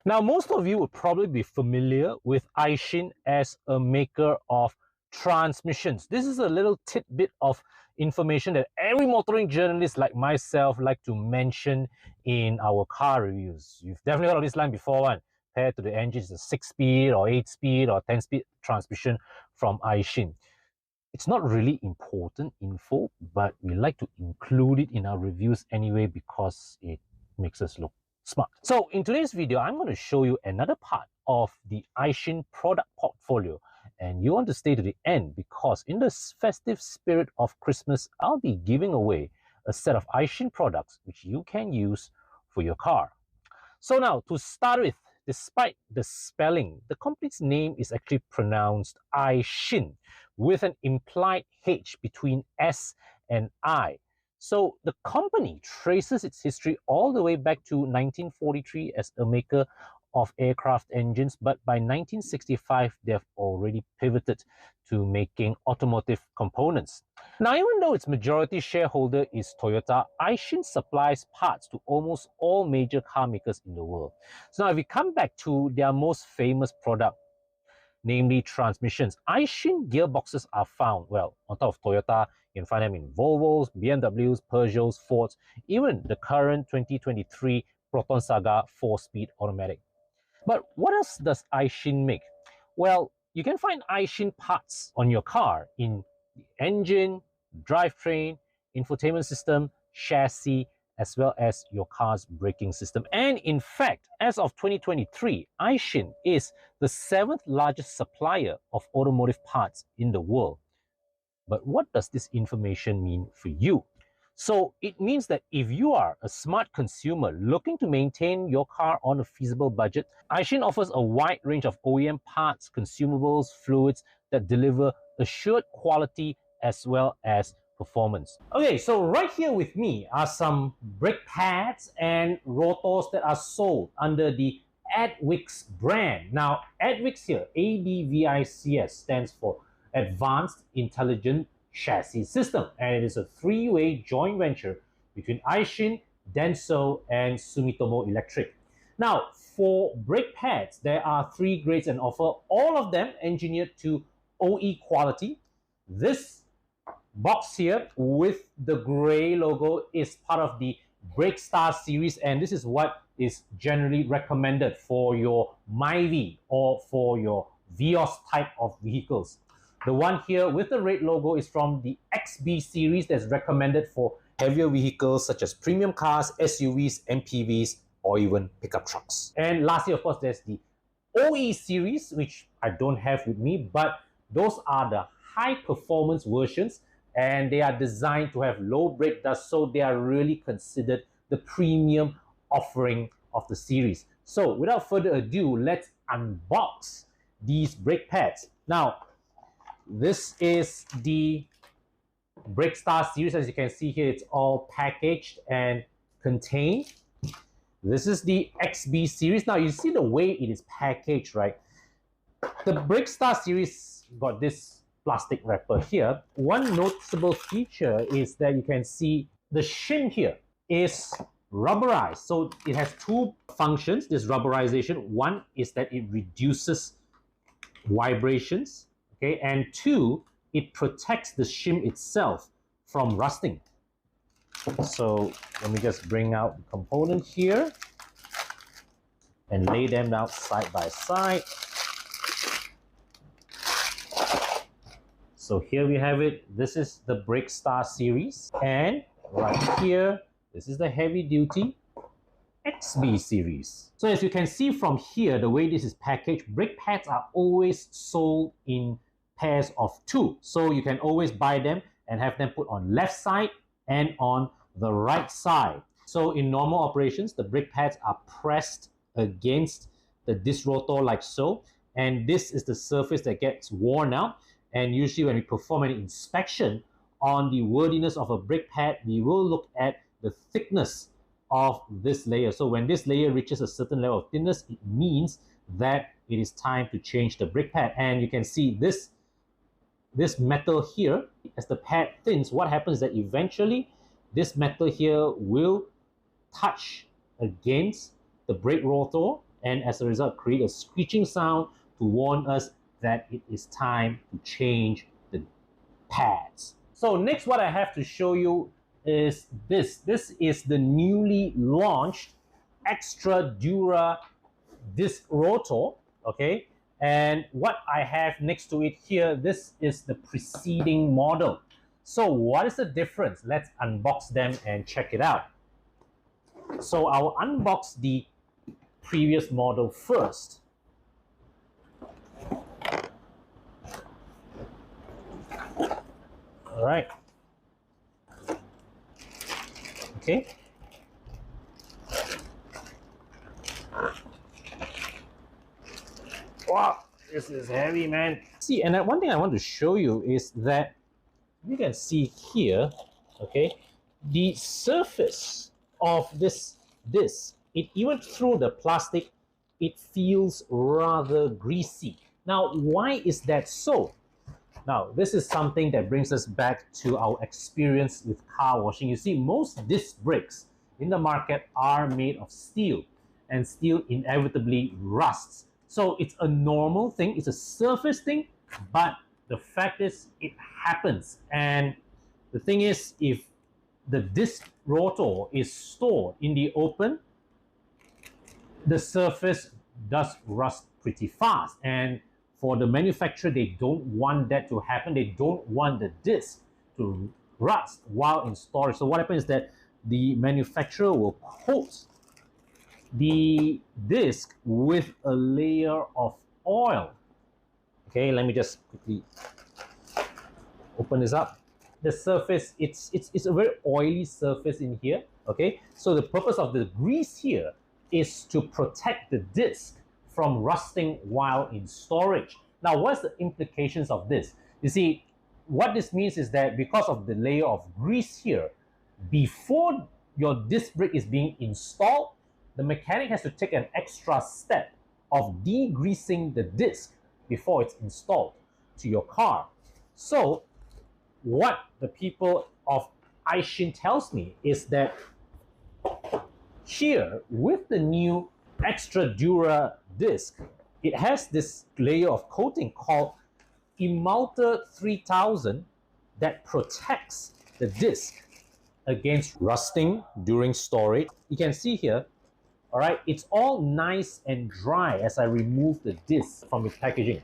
Now, most of you would probably be familiar with Aishin as a maker of transmissions. This is a little tidbit of information that every motoring journalist like myself like to mention in our car reviews. You've definitely heard of this line before, one. Paired to the engine is a 6-speed or 8-speed or 10-speed transmission from Aishin. It's not really important info, but we like to include it in our reviews anyway because it makes us look smart. So in today's video, I'm going to show you another part of the Aishin product portfolio, and you want to stay to the end because in the festive spirit of Christmas, I'll be giving away a set of Aishin products which you can use for your car. So now, to start with, despite the spelling, the company's name is actually pronounced Aishin with an implied H between S and I. So the company traces its history all the way back to 1943 as a maker of aircraft engines, but by 1965 they've already pivoted to making automotive components. Now, even though its majority shareholder is Toyota, Aishin supplies parts to almost all major car makers in the world. So now if we come back to their most famous product, namely transmissions, Aishin gearboxes are found, well, on top of Toyota. You can find them in Volvos, BMWs, Peugeots, Fords, even the current 2023 Proton Saga 4-speed automatic. But what else does Aishin make? Well, you can find Aishin parts on your car in the engine, drivetrain, infotainment system, chassis, as well as your car's braking system. And in fact, as of 2023, Aishin is the 7th largest supplier of automotive parts in the world. But what does this information mean for you? So it means that if you are a smart consumer looking to maintain your car on a feasible budget, Aishin offers a wide range of OEM parts, consumables, fluids that deliver assured quality as well as performance. Okay, so right here with me are some brake pads and rotors that are sold under the Advics brand. Now, Advics here, ADVICS, stands for Advanced Intelligent Chassis System, and it is a three-way joint venture between Aishin, Denso, and Sumitomo Electric. Now, for brake pads, there are 3 grades and offer all of them engineered to OE quality. This box here with the gray logo is part of the BrakeStar series, and this is what is generally recommended for your Myvi or for your Vios type of vehicles. The one here with the red logo is from the XB series that's recommended for heavier vehicles such as premium cars, SUVs, MPVs, or even pickup trucks. And lastly, of course, there's the OE series, which I don't have with me, but those are the high performance versions, and they are designed to have low brake dust, so they are really considered the premium offering of the series. So without further ado, let's unbox these brake pads. Now, this is the BrakeStar series. As you can see here, it's all packaged and contained. This is the XB series. Now, you see the way it is packaged, right? The BrakeStar series got this plastic wrapper here. One noticeable feature is that you can see the shim here is rubberized. So it has 2 functions, this rubberization. One is that it reduces vibrations. Okay, and 2, it protects the shim itself from rusting. So let me just bring out the component here and lay them out side by side. So here we have it. This is the BrakeStar series, and right here, this is the heavy duty XB series. So as you can see from here, the way this is packaged, brake pads are always sold in pairs of 2. So you can always buy them and have them put on left side and on the right side. So in normal operations, the brake pads are pressed against the disc rotor like so, and this is the surface that gets worn out. And usually when we perform an inspection on the worthiness of a brake pad, we will look at the thickness of this layer. So when this layer reaches a certain level of thickness, it means that it is time to change the brake pad. And you can see this metal here, as the pad thins, what happens is that eventually this metal here will touch against the brake rotor and as a result create a screeching sound to warn us that it is time to change the pads. So next what I have to show you is this. This is the newly launched Extra Dura disc rotor, okay? And what I have next to it here, this is the preceding model. So what is the difference? Let's unbox them and check it out. So I'll unbox the previous model first. All right. Okay. Wow, this is heavy, man. See, and one thing I want to show you is that you can see here, okay, the surface of this disc, even through the plastic, it feels rather greasy. Now, why is that so? Now, this is something that brings us back to our experience with car washing. You see, most disc brakes in the market are made of steel, and steel inevitably rusts. So it's a normal thing, it's a surface thing, but the fact is it happens. And the thing is, if the disc rotor is stored in the open, the surface does rust pretty fast. And for the manufacturer, they don't want that to happen. They don't want the disc to rust while in storage. So what happens is that the manufacturer will coat the disc with a layer of oil. Okay, let me just quickly open this up. The surface, it's a very oily surface in here. Okay, so the purpose of the grease here is to protect the disc from rusting while in storage. Now, what's the implications of this? You see, what this means is that because of the layer of grease here, before your disc brake is being installed, the mechanic has to take an extra step of degreasing the disc before it's installed to your car. So what the people of Aishin tells me is that here with the new Extra Dura disc, it has this layer of coating called Imulta 3000 that protects the disc against rusting during storage. You can see here, all right, it's all nice and dry as I remove the disc from its packaging.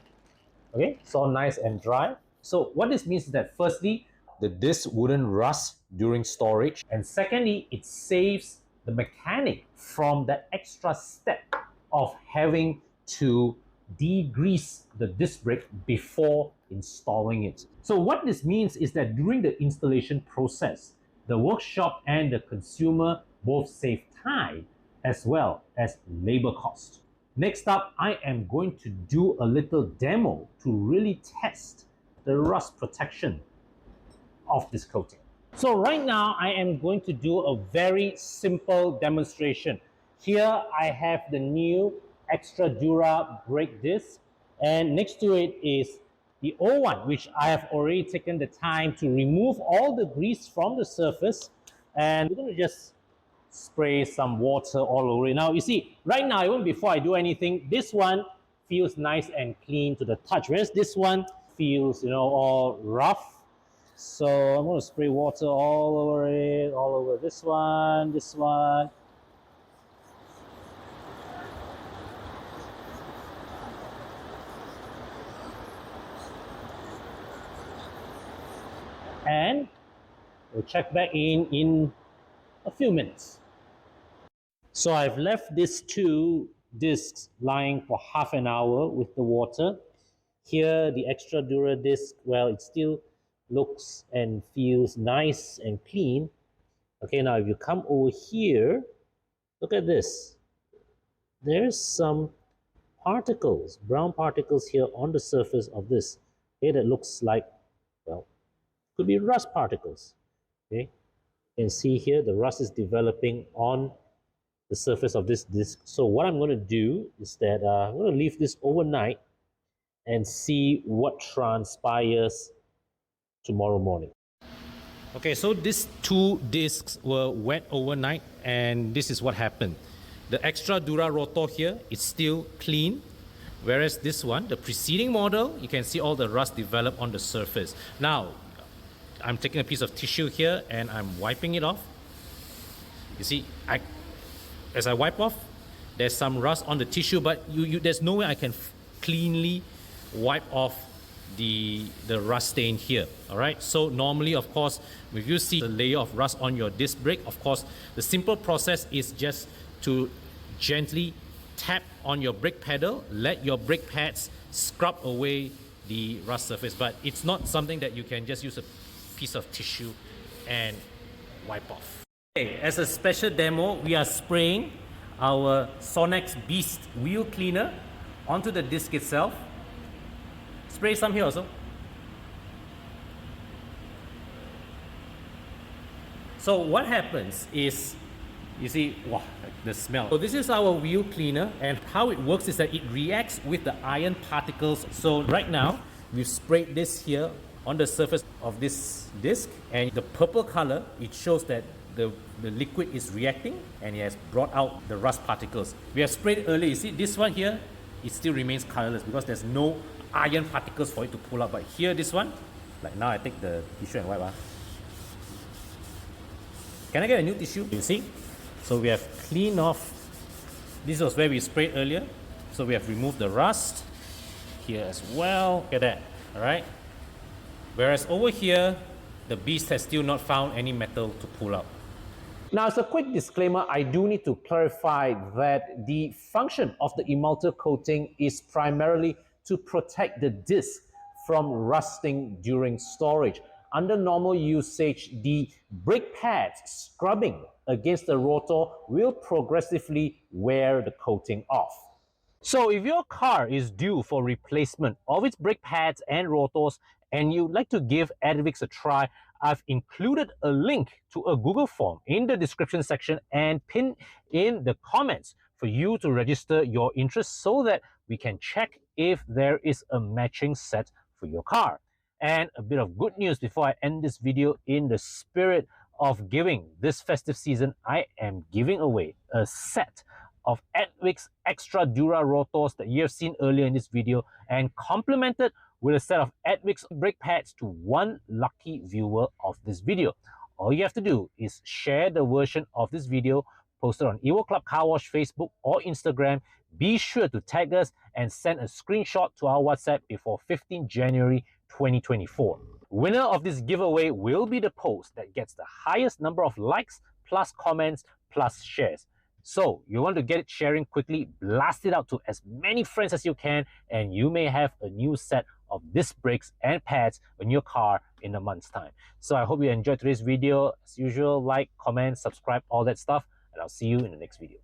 Okay, it's all nice and dry. So what this means is that firstly, the disc wouldn't rust during storage, and secondly, it saves the mechanic from the extra step of having to degrease the disc brake before installing it. So what this means is that during the installation process, the workshop and the consumer both save time as well as labor cost. Next up, I am going to do a little demo to really test the rust protection of this coating. So right now, I am going to do a very simple demonstration. Here, I have the new Extra Dura brake disc, and next to it is the old one, which I have already taken the time to remove all the grease from the surface, and we're going to just spray some water all over it. Now, you see, right now, even before I do anything, this one feels nice and clean to the touch, whereas this one feels, all rough. So I'm going to spray water all over it, all over this one, this one. And we'll check back in a few minutes. So I've left these two discs lying for half an hour with the water. Here, the Extra Dura disc, well, it still looks and feels nice and clean. Okay, now if you come over here, look at this. There's some particles, brown particles here on the surface of this. Okay, that looks like, well, could be rust particles. Okay, you can see here the rust is developing on the surface of this disc. So what I'm going to do is that I'm going to leave this overnight and see what transpires tomorrow morning. Okay, so these two discs were wet overnight, and this is what happened. The Extra Dura Rotor here is still clean, whereas this one, the preceding model, you can see all the rust develop on the surface. Now, I'm taking a piece of tissue here and I'm wiping it off. You see, as I wipe off, there's some rust on the tissue, but there's no way I can cleanly wipe off the rust stain here. All right, so normally, of course, if you see a layer of rust on your disc brake, of course the simple process is just to gently tap on your brake pedal, let your brake pads scrub away the rust surface, but it's not something that you can just use a piece of tissue and wipe off. Okay, as a special demo, we are spraying our Sonex Beast wheel cleaner onto the disc itself. Spray some here also. So what happens is, you see, wow, the smell. So this is our wheel cleaner, and how it works is that it reacts with the iron particles. So right now, we've sprayed this here on the surface of this disc, and the purple color, it shows that the liquid is reacting and it has brought out the rust particles. We have sprayed earlier. You see this one here, it still remains colorless because there's no iron particles for it to pull out. But here, this one, like now I take the tissue and wipe. Can I get a new tissue? You see? So we have cleaned off. This was where we sprayed earlier. So we have removed the rust here as well. Look at that. All right. Whereas over here, the Beast has still not found any metal to pull out. Now, as a quick disclaimer, I do need to clarify that the function of the emulter coating is primarily to protect the disc from rusting during storage. Under normal usage, the brake pads scrubbing against the rotor will progressively wear the coating off. So if your car is due for replacement of its brake pads and rotors and you'd like to give Advix a try, I've included a link to a Google form in the description section and pinned in the comments for you to register your interest so that we can check if there is a matching set for your car. And a bit of good news before I end this video, in the spirit of giving this festive season, I am giving away a set of Advix Extra Dura rotors that you have seen earlier in this video, and complemented with a set of Advix brake pads to one lucky viewer of this video. All you have to do is share the version of this video posted on Evo Club Car Wash Facebook or Instagram. Be sure to tag us and send a screenshot to our WhatsApp before 15 January 2024. Winner of this giveaway will be the post that gets the highest number of likes, plus comments, plus shares. So you want to get it sharing quickly, blast it out to as many friends as you can, and you may have a new set of disc brakes and pads in your car in a month's time. So I hope you enjoyed today's video. As usual, like, comment, subscribe, all that stuff, and I'll see you in the next video.